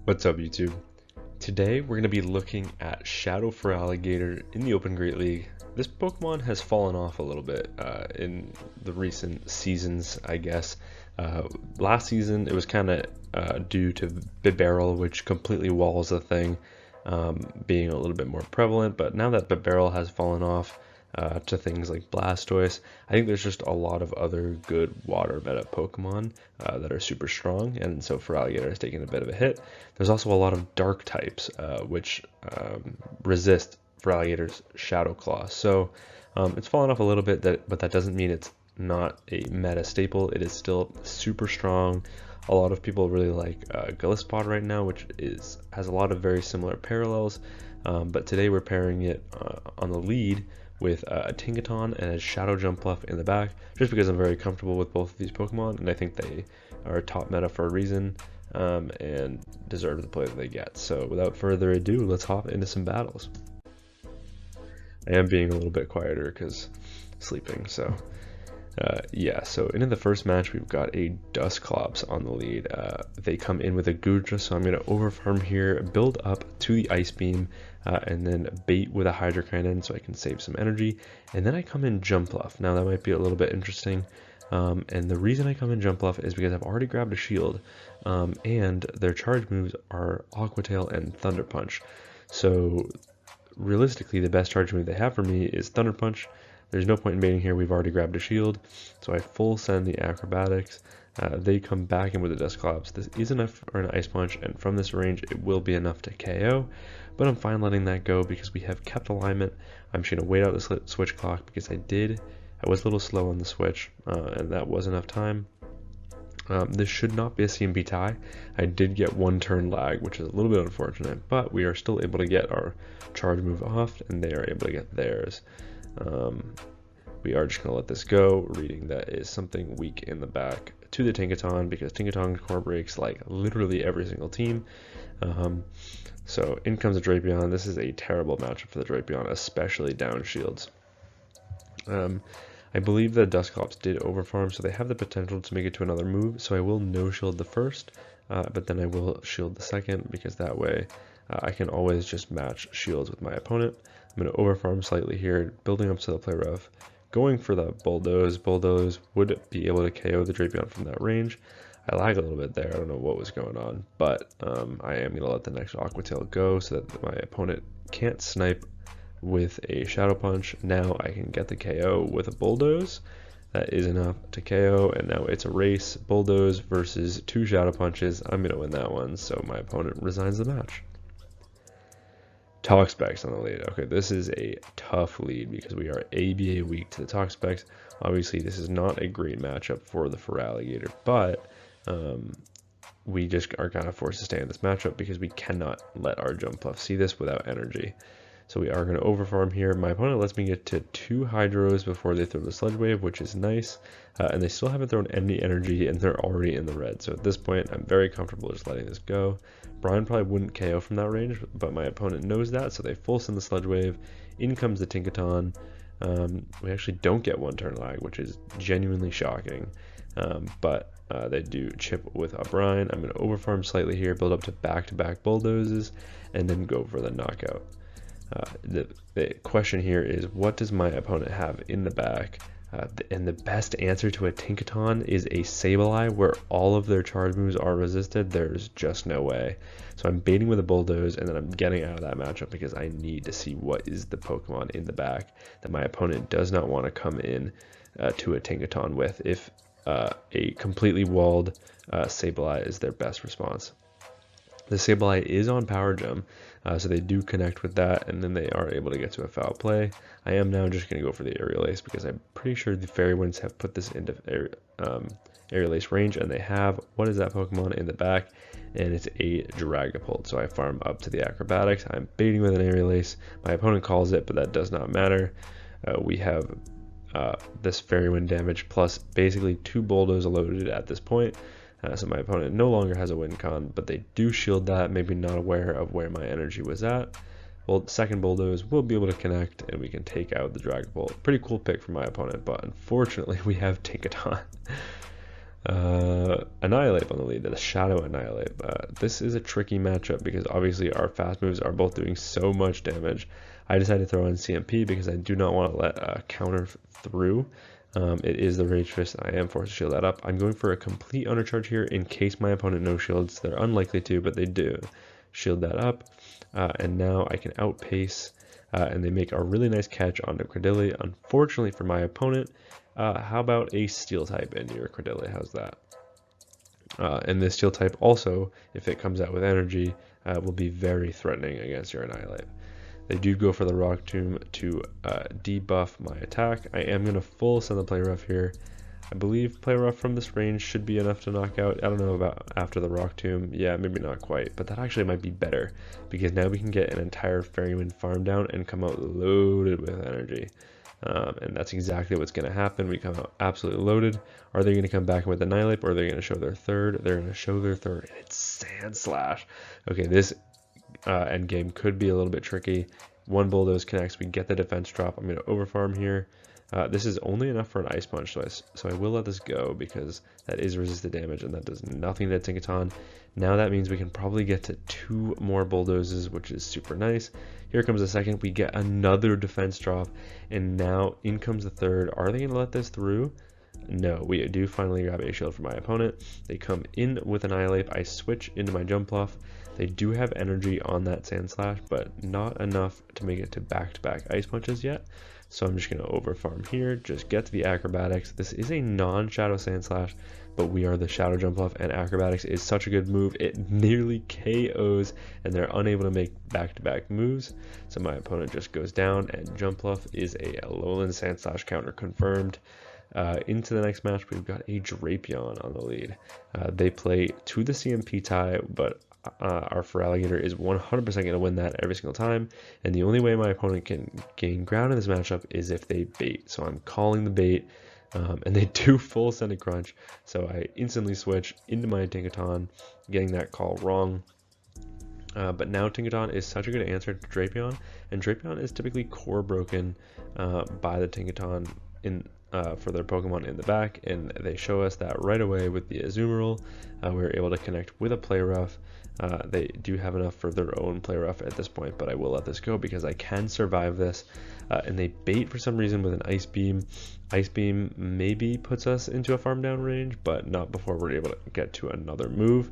What's up, YouTube? Today we're going to be looking at Shadow Feraligatr in the Open Great League. This Pokemon has fallen off a little bit in the recent seasons, I guess. Last season it was kind of due to Bibarel, which completely walls the thing, being a little bit more prevalent, but now that Bibarel has fallen off, to things like Blastoise, I think there's just a lot of other good water meta Pokemon that are super strong, and so Feraligatr has taken a bit of a hit. There's also a lot of dark types which resist Feraligatr's Shadow Claw, so it's fallen off a little bit, but that doesn't mean it's not a meta staple. It is still super strong. A lot of people really like Gliscod right now, which has a lot of very similar parallels, but today we're pairing it on the lead with a Tinkaton and a Shadow Jumpluff in the back, just because I'm very comfortable with both of these Pokemon, and I think they are top meta for a reason, and deserve the play that they get. So without further ado, let's hop into some battles. I am being a little bit quieter because sleeping, so yeah, so into the first match, we've got a Dusclops on the lead. They come in with a Goodra, so I'm going to overfarm here, build up to the Ice Beam, and then bait with a Hydro Cannon so I can save some energy. And then I come in Jumpluff. Now that might be a little bit interesting. And the reason I come in Jumpluff is because I've already grabbed a shield, and their charge moves are Aqua Tail and Thunder Punch. So realistically, the best charge move they have for me is Thunder Punch. There's no point in baiting here, we've already grabbed a shield, so I full send the Acrobatics. They come back in with the Dusclops. This is enough for an Ice Punch, and from this range it will be enough to KO, but I'm fine letting that go because we have kept alignment. I'm just going to wait out the switch clock because I was a little slow on the switch, and that was enough time. This should not be a CMP tie. I did get one turn lag, which is a little bit unfortunate, but we are still able to get our charge move off, and they are able to get theirs. We are just going to let this go, reading that is something weak in the back to the Tinkaton, because Tinkaton core breaks like literally every single team. So in comes the Drapion. This is a terrible matchup for the Drapion, especially down shields. I believe that Dusclops did overfarm, so they have the potential to make it to another move, so I will no shield the first, but then I will shield the second, because that way I can always just match shields with my opponent. I'm going to overfarm slightly here, building up to the play rough, going for the Bulldoze. Bulldoze would be able to KO the Drapion from that range. I lag a little bit there, I don't know what was going on, but I am going to let the next Aqua Tail go so that my opponent can't snipe with a Shadow Punch. Now I can get the KO with a Bulldoze. That is enough to KO, and now it's a race. Bulldoze versus 2 Shadow Punches. I'm going to win that one, so my opponent resigns the match. Toxapex on the lead. Okay, this is a tough lead because we are ABA weak to the Toxapex. Obviously, this is not a great matchup for the Feraligatr, but we just are kind of forced to stay in this matchup because we cannot let our Jumpluff see this without energy. So we are going to overfarm here. My opponent lets me get to 2 Hydros before they throw the Sludge Wave, which is nice. And they still haven't thrown any energy, and they're already in the red. So at this point, I'm very comfortable just letting this go. Brian probably wouldn't KO from that range, but my opponent knows that, so they full send the Sludge Wave. In comes the Tinkaton. We actually don't get one turn lag, which is genuinely shocking. But they do chip with a Brian. I'm going to overfarm slightly here, build up to back-to-back Bulldozes, and then go for the knockout. The question here is, what does my opponent have in the back? And the best answer to a Tinkaton is a Sableye, where all of their charge moves are resisted. There's just no way. So I'm baiting with a Bulldoze, and then I'm getting out of that matchup because I need to see what is the Pokemon in the back that my opponent does not want to come in to a Tinkaton with, if a completely walled Sableye is their best response. The Sableye is on Power Gem, so they do connect with that, and then they are able to get to a foul play. I am now just going to go for the Aerial Ace because I'm pretty sure the Fairy Winds have put this into Aerial Ace range, and they have. What is that Pokemon in the back? And it's a Dragapult, so I farm up to the Acrobatics. I'm baiting with an Aerial Ace. My opponent calls it, but that does not matter. We have this Fairy Wind damage plus basically 2 Bulldoze loaded at this point. So my opponent no longer has a win con, but they do shield that, maybe not aware of where my energy was at. Well, second Bulldoze will be able to connect, and we can take out the Dragapult. Pretty cool pick for my opponent, but unfortunately we have Tinkaton. Annihilape on the lead, the Shadow Annihilape. This is a tricky matchup because obviously our fast moves are both doing so much damage. I decided to throw in CMP because I do not want to let counter through. It is the Rage Fist, and I am forced to shield that up. I'm going for a complete undercharge here in case my opponent no shields. They're unlikely to, but they do. Shield that up, and now I can outpace, and they make a really nice catch onto Cresselia. Unfortunately for my opponent, how about a Steel type into your Cresselia? How's that? And this Steel type also, if it comes out with energy, will be very threatening against your Annihilape. They do go for the Rock Tomb to debuff my attack. I am going to full send the Play Rough here. I believe Play Rough from this range should be enough to knock out. I don't know about after the Rock Tomb. Yeah, maybe not quite, but that actually might be better because now we can get an entire Fairywind farm down and come out loaded with energy. And that's exactly what's going to happen. We come out absolutely loaded. Are they going to come back with Annihilape, or are they going to show their third? They're going to show their third, and it's Sandslash. Okay, this end game could be a little bit tricky. One Bulldoze connects, we get the defense drop. I'm going to overfarm here. This is only enough for an Ice Punch, so I will let this go because that is resisted damage and that does nothing to Tinkaton. Now that means we can probably get to 2 more Bulldozes, which is super nice. Here comes the second, we get another defense drop, and now in comes the third. Are they going to let this through? No, we do finally grab a shield for my opponent. They come in with an Annihilape. I switch into my Jumpluff. They do have energy on that Sandslash, but not enough to make it to back-to-back Ice Punches yet. So I'm just going to overfarm here, just get to the Acrobatics. This is a non-Shadow Sandslash, but we are the Shadow Jumpluff, and Acrobatics is such a good move. It nearly KOs, and they're unable to make back-to-back moves. So my opponent just goes down, and Jumpluff is a Alolan Sandslash counter confirmed. Into the next match, we've got a Drapion on the lead. They play to the CMP tie, but our Feraligatr is 100% going to win that every single time, and the only way my opponent can gain ground in this matchup is if they bait. So I'm calling the bait, and they do full Send a Crunch, so I instantly switch into my Tinkaton, getting that call wrong. But now Tinkaton is such a good answer to Drapion, and Drapion is typically core broken by the Tinkaton for their Pokemon in the back, and they show us that right away with the Azumarill. We're able to connect with a Play Rough. They do have enough for their own Play Rough at this point, but I will let this go because I can survive this. And they bait for some reason with an Ice Beam. Ice Beam maybe puts us into a farm down range, but not before we're able to get to another move.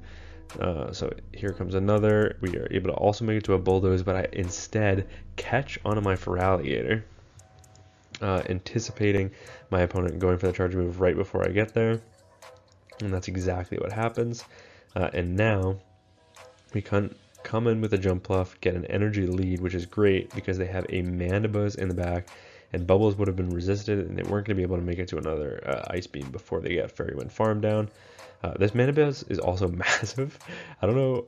So here comes another. We are able to also make it to a Bulldoze, but I instead catch onto my Feraligatr, anticipating my opponent going for the charge move right before I get there, and that's exactly what happens. And now we can come in with a Jumpluff, get an energy lead, which is great because they have a Mandibuzz in the back, and Bubbles would have been resisted, and they weren't going to be able to make it to another Ice Beam before they get Fairywind farm down. This Mandibuzz is also massive. I don't know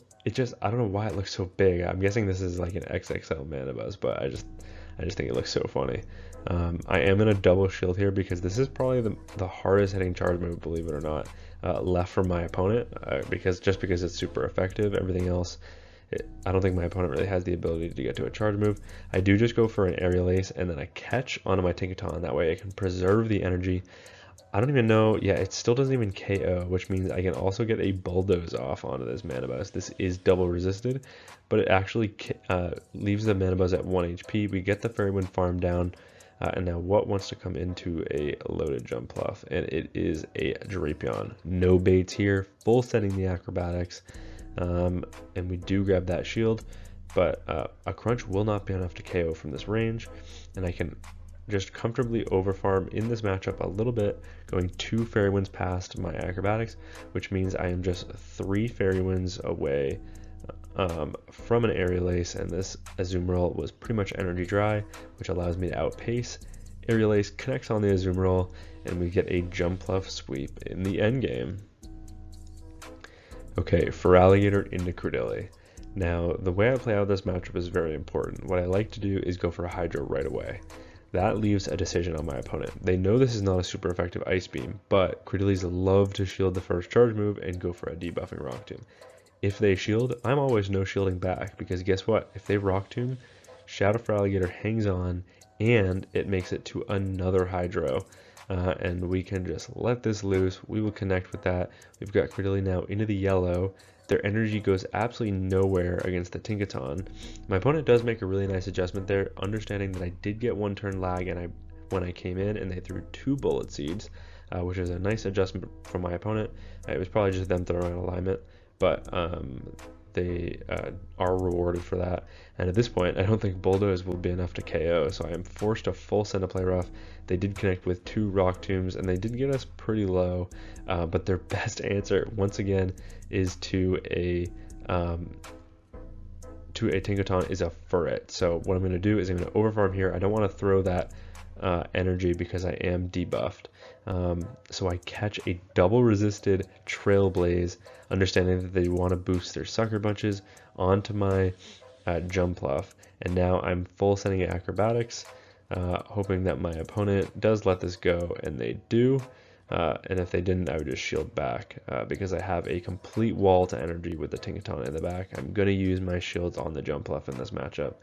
why it looks so big. I'm guessing this is like an XXL Mandibuzz, but I just think it looks so funny. I am in a double shield here because this is probably the hardest hitting charge move, believe it or not, left from my opponent, because it's super effective. Everything else, I don't think my opponent really has the ability to get to a charge move. I do just go for an Aerial Ace, and then I catch onto my Tinkaton. That way I can preserve the energy. I don't even know, yeah, it still doesn't even KO, which means I can also get a Bulldoze off onto this Mandibuzz. This is double resisted, but it actually leaves the Mandibuzz at 1 HP. We get the Fairywind farm down, and now what wants to come into a loaded Jumpluff, and it is a Drapion. No baits here, full setting the Acrobatics, and we do grab that shield, but a Crunch will not be enough to KO from this range, and I can just comfortably overfarm in this matchup a little bit, going 2 Fairy-Winds past my Acrobatics, which means I am just 3 Fairy-Winds away from an Aerial Ace, and this Azumarill was pretty much energy dry, which allows me to outpace. Aerial Ace connects on the Azumarill, and we get a Jumpluff sweep in the end game. Okay, Feraligatr into Cresselia. Now, the way I play out this matchup is very important. What I like to do is go for a Hydro right away. That leaves a decision on my opponent. They know this is not a super effective Ice Beam, but Cresselias love to shield the first charge move and go for a debuffing Rock Tomb. If they shield, I'm always no shielding back, because guess what? If they Rock Tomb, Shadow Feraligatr hangs on, and it makes it to another Hydro. and we can just let this loose. We will connect with that. We've got Cresselia now into the yellow. Their energy goes absolutely nowhere against the Tinkaton. My opponent does make a really nice adjustment there, understanding that I did get one turn lag when I came in, and they threw 2 Bullet Seeds, which is a nice adjustment from my opponent. It was probably just them throwing alignment, but they are rewarded for that. And at this point, I don't think Bulldoze will be enough to KO, so I am forced to full send a Play Rough. They did connect with 2 Rock Tombs, and they did get us pretty low, but their best answer, once again, is to a Tinkaton is a Furret. So what I'm going to do is I'm going to overfarm here. I don't want to throw that energy because I am debuffed. So I catch a double resisted Trailblaze, understanding that they want to boost their Sucker Bunches onto my Jumpluff, and now I'm full sending Acrobatics, hoping that my opponent does let this go, and they do. And if they didn't, I would just shield back because I have a complete wall to energy with the Tinkaton in the back. I'm going to use my shields on the Jumpluff in this matchup.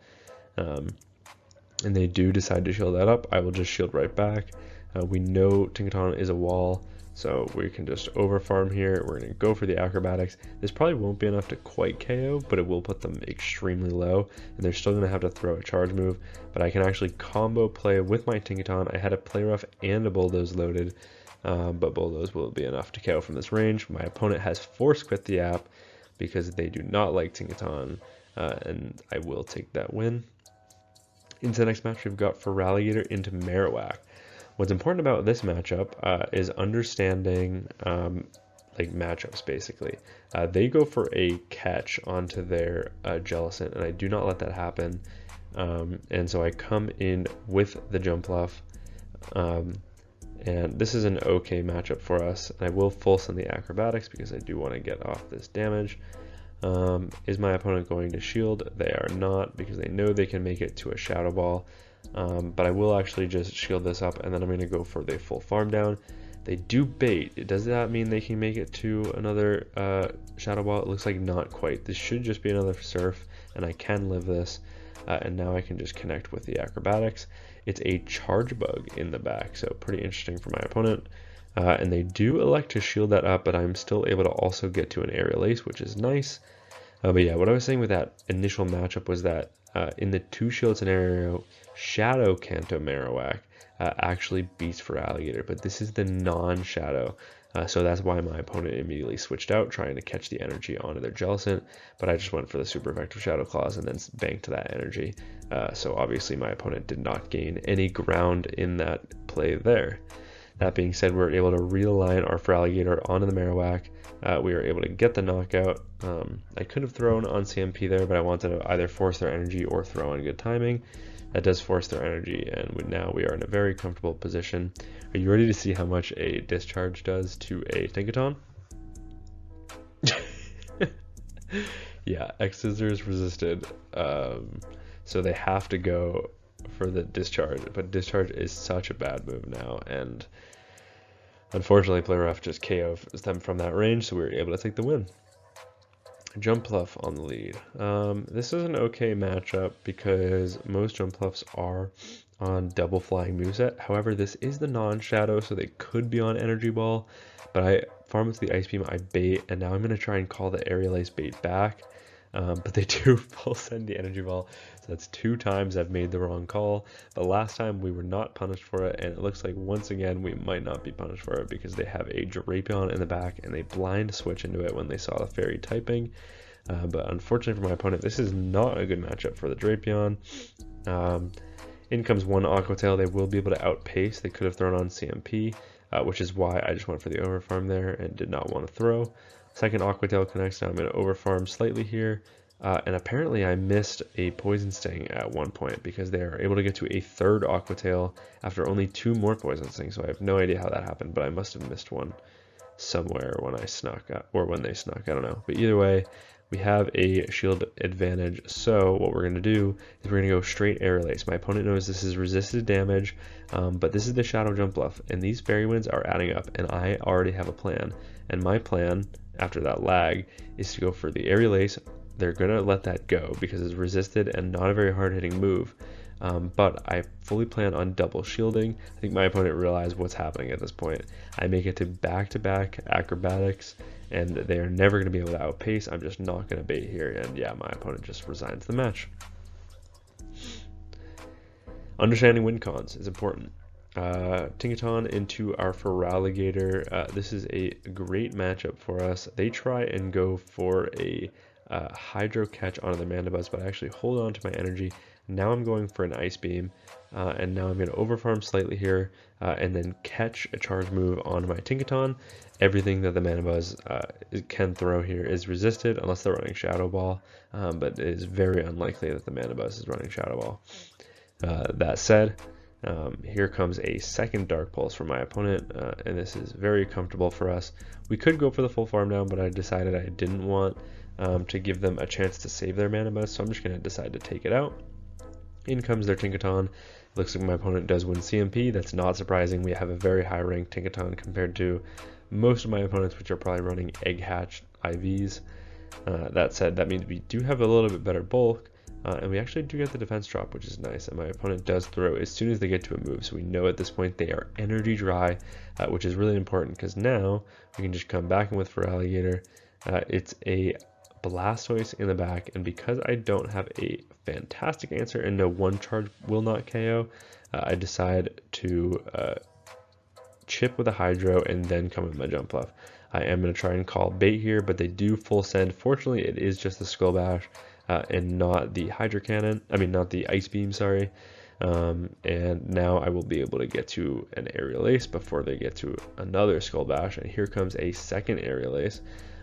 And they do decide to shield that up, I will just shield right back. We know Tinkaton is a wall, so we can just overfarm here. We're going to go for the Acrobatics. This probably won't be enough to quite KO, but it will put them extremely low, and they're still going to have to throw a charge move. But I can actually combo play with my Tinkaton. I had a Play Rough and a Bulldoze loaded, but Bulldoze will be enough to KO from this range. My opponent has force quit the app because they do not like Tinkaton, and I will take that win. Into the next match, we've got Feraligatr into Marowak. What's important about this matchup is understanding like matchups, basically. They go for a catch onto their Jellicent, and I do not let that happen. And so I come in with the Jumpluff, and this is an okay matchup for us. I will full send the Acrobatics because I do want to get off this damage. Is my opponent going to shield? They are not, because they know they can make it to a Shadow Ball. But I will actually just shield this up, and then I'm going to go for the full farm down. They do bait. Does that mean they can make it to another Shadow Ball? It looks like not quite. This should just be another Surf, and I can live this. And now I can just connect with the Acrobatics. It's a Charge Bug in the back, so pretty interesting for my opponent. And they do elect to shield that up, but I'm still able to also get to an Aerial Ace, which is nice. But yeah, what I was saying with that initial matchup was that in the 2 shield scenario, Shadow Kanto Marowak actually beats Feraligatr, but this is the non-Shadow. So that's why my opponent immediately switched out, trying to catch the energy onto their Jellicent, but I just went for the super effective Shadow Claws and then banked that energy. So obviously my opponent did not gain any ground in that play there. That being said, we were able to realign our Feraligatr onto the Marowak. We were able to get the knockout. I could have thrown on CMP there, but I wanted to either force their energy or throw on good timing. That does force their energy, and now we are in a very comfortable position. Are you ready to see how much a discharge does to a Tinkaton? Yeah, X Scissors resisted, so they have to go for the discharge, but discharge is such a bad move now, and unfortunately Play Rough just KO'd them from that range, so we were able to take the win. Jumpluff on the lead. This is an okay matchup because most Jumpluffs are on double flying moveset. However, this is the non-Shadow, so they could be on Energy Ball, but I farm with the Ice Beam, I bait, and now I'm going to try and call the Aerial Ace bait back. But they do full send the Energy Ball, so that's 2 times I've made the wrong call. But last time we were not punished for it, and it looks like once again we might not be punished for it because they have a Drapion in the back and they blind switch into it when they saw the fairy typing. But unfortunately for my opponent, this is not a good matchup for the Drapion. In comes 1 Aqua Tail. They will be able to outpace. They could have thrown on CMP, which is why I just went for the overfarm there and did not want to throw. Second Aqua Tail connects. Now I'm going to overfarm slightly here. And apparently I missed a Poison Sting at one point because they are able to get to a 3rd Aqua Tail after only 2 more Poison Stings. So I have no idea how that happened, but I must have missed one somewhere when I snuck, or when they snuck, I don't know. But either way, we have a shield advantage. So what we're going to do is we're going to go straight Aerial Ace. My opponent knows this is resisted damage, but this is the Shadow Jumpluff, and these Fairy Winds are adding up, and I already have a plan. And my plan, after that lag, is to go for the Aerial Ace. They're going to let that go because it's resisted and not a very hard hitting move. but I fully plan on double shielding. I think my opponent realized what's happening at this point. I make it to back-to-back acrobatics, and they are never going to be able to outpace. I'm just not going to bait here, and yeah, my opponent just resigns the match. Understanding win cons is important. Tinkaton into our Feraligatr. This is a great matchup for us. They try and go for a Hydro catch onto their Mandibuzz, but I actually hold on to my energy. Now I'm going for an Ice Beam, and now I'm going to overfarm slightly here, and then catch a charge move onto my Tinkaton. Everything that the Mandibuzz can throw here is resisted unless they're running Shadow Ball, but it is very unlikely that the Mandibuzz is running Shadow Ball. That said, here comes a second Dark Pulse from my opponent, and this is very comfortable for us. We could go for the full farm down, but I decided I didn't want to give them a chance to save their Mandibuzz, so I'm just going to decide to take it out. In comes their Tinkaton. Looks like my opponent does win CMP. That's not surprising. We have a very high ranked Tinkaton compared to most of my opponents, which are probably running Egg Hatch IVs. That said, that means we do have a little bit better bulk, and we actually do get the defense drop, which is nice. And my opponent does throw as soon as they get to a move, so we know at this point they are energy dry, which is really important because now we can just come back in with Feraligatr. It's a Blastoise in the back, and because I don't have a fantastic answer and no one charge will not KO, I decide to chip with a Hydro and then come with my Jumpluff. I am going to try and call bait here, but they do full send. Fortunately, it is just the Skull Bash and not the Hydro Cannon. I mean, not the Ice Beam, sorry. And now I will be able to get to an Aerial Ace before they get to another Skull Bash. And here comes a second Aerial Ace.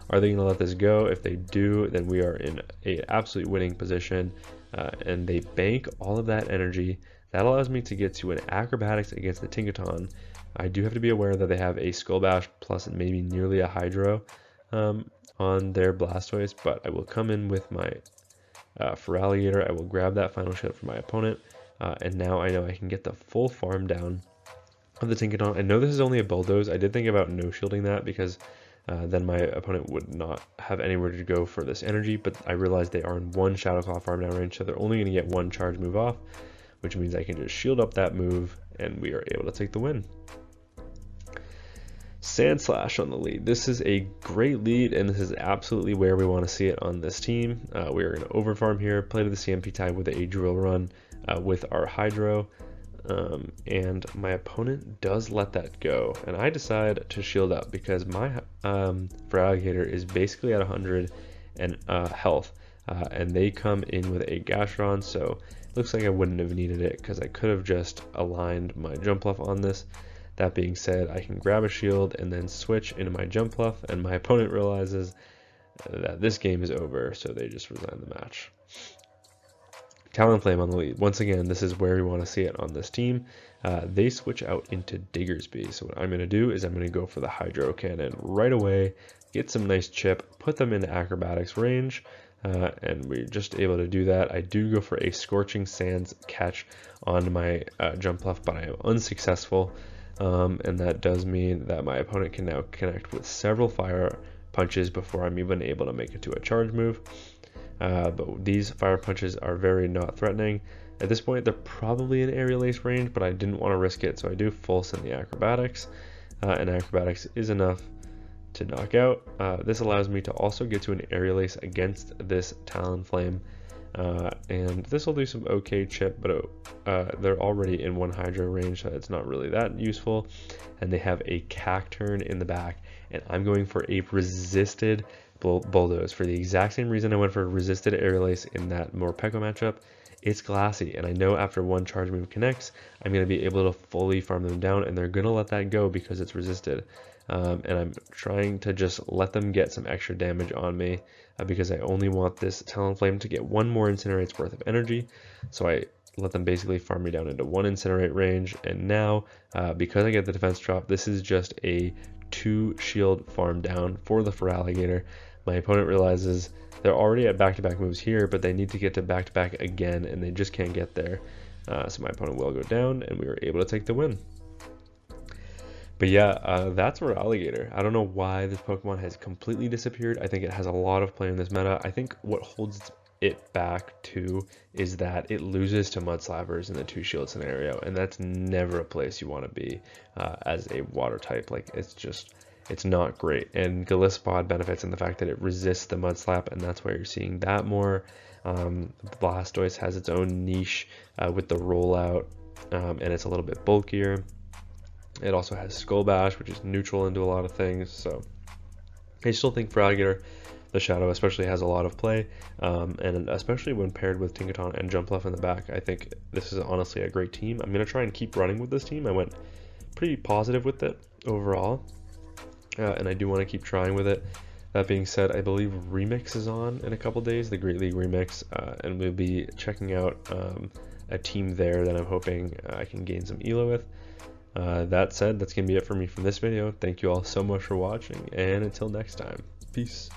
Are they going to let this go? If they do, then we are in an absolute winning position, and they bank all of that energy. That allows me to get to an Acrobatics against the Tinkaton. I do have to be aware that they have a Skull Bash plus maybe nearly a Hydro on their Blastoise, but I will come in with my Feraligatr. I will grab that final shot from my opponent, and now I know I can get the full farm down of the Tinkaton. I know this is only a Bulldoze. I did think about no shielding that because then my opponent would not have anywhere to go for this energy, but I realized they are in one Shadow Claw farm down range, so they're only going to get one charge move off, which means I can just shield up that move, and we are able to take the win. Sandslash on the lead. This is a great lead, and this is absolutely where we want to see it on this team. We are going to overfarm here, play to the CMP tag with a Drill Run with our Hydro. And my opponent does let that go, and I decide to shield up because my Feraligatr is basically at 100 and health, and they come in with a Gastrodon, so it looks like I wouldn't have needed it because I could have just aligned my Jumpluff on this. That being said, I can grab a shield and then switch into my Jumpluff, and my opponent realizes that this game is over, so they just resign the match. Talonflame on the lead. Once again, this is where we want to see it on this team. They switch out into Diggersby. So what I'm going to do is I'm going to go for the Hydro Cannon right away, get some nice chip, put them into Acrobatics range, and we're just able to do that. I do go for a Scorching Sands catch on my Jumpluff, but I am unsuccessful, and that does mean that my opponent can now connect with several Fire Punches before I'm even able to make it to a charge move. But these Fire Punches are very not threatening. At this point, they're probably in Aerial Ace range, but I didn't want to risk it, so I do full send the Acrobatics, and Acrobatics is enough to knock out. This allows me to also get to an Aerial Ace against this Talonflame, and this will do some okay chip, but they're already in one Hydro range, so it's not really that useful. And they have a Cacturn in the back, and I'm going for a resisted Bulldoze for the exact same reason I went for resisted Aerial Ace in that Morpeko matchup. It's glassy, and I know after one charge move connects, I'm going to be able to fully farm them down, and they're going to let that go because it's resisted. And I'm trying to just let them get some extra damage on me because I only want this Talonflame to get one more Incinerate's worth of energy. So I let them basically farm me down into one Incinerate range, and now because I get the defense drop, this is just a 2 shield farm down for the Feraligatr. My opponent realizes they're already at back-to-back moves here, but they need to get to back-to-back again, and they just can't get there. So my opponent will go down, and we were able to take the win. But yeah, that's Feraligatr. I don't know why this Pokemon has completely disappeared. I think it has a lot of play in this meta. I think what holds it back too is that it loses to Mudslappers in the 2-shield scenario, and that's never a place you want to be as a water type. Like, it's not great. And Gliscod benefits in the fact that it resists the Mudslap, and that's why you're seeing that more. Blastoise has its own niche with the rollout, and it's a little bit bulkier. It also has Skull Bash, which is neutral into a lot of things. So I still think Feraligatr, the Shadow especially, has a lot of play, and especially when paired with Tinkaton and Jumpluff in the back. I think this is honestly a great team. I'm going to try and keep running with this team. I went pretty positive with it overall, and I do want to keep trying with it. That being said, I believe Remix is on in a couple days, the Great League Remix, and we'll be checking out a team there that I'm hoping I can gain some elo with. That said, that's going to be it for me from this video. Thank you all so much for watching, and until next time, peace.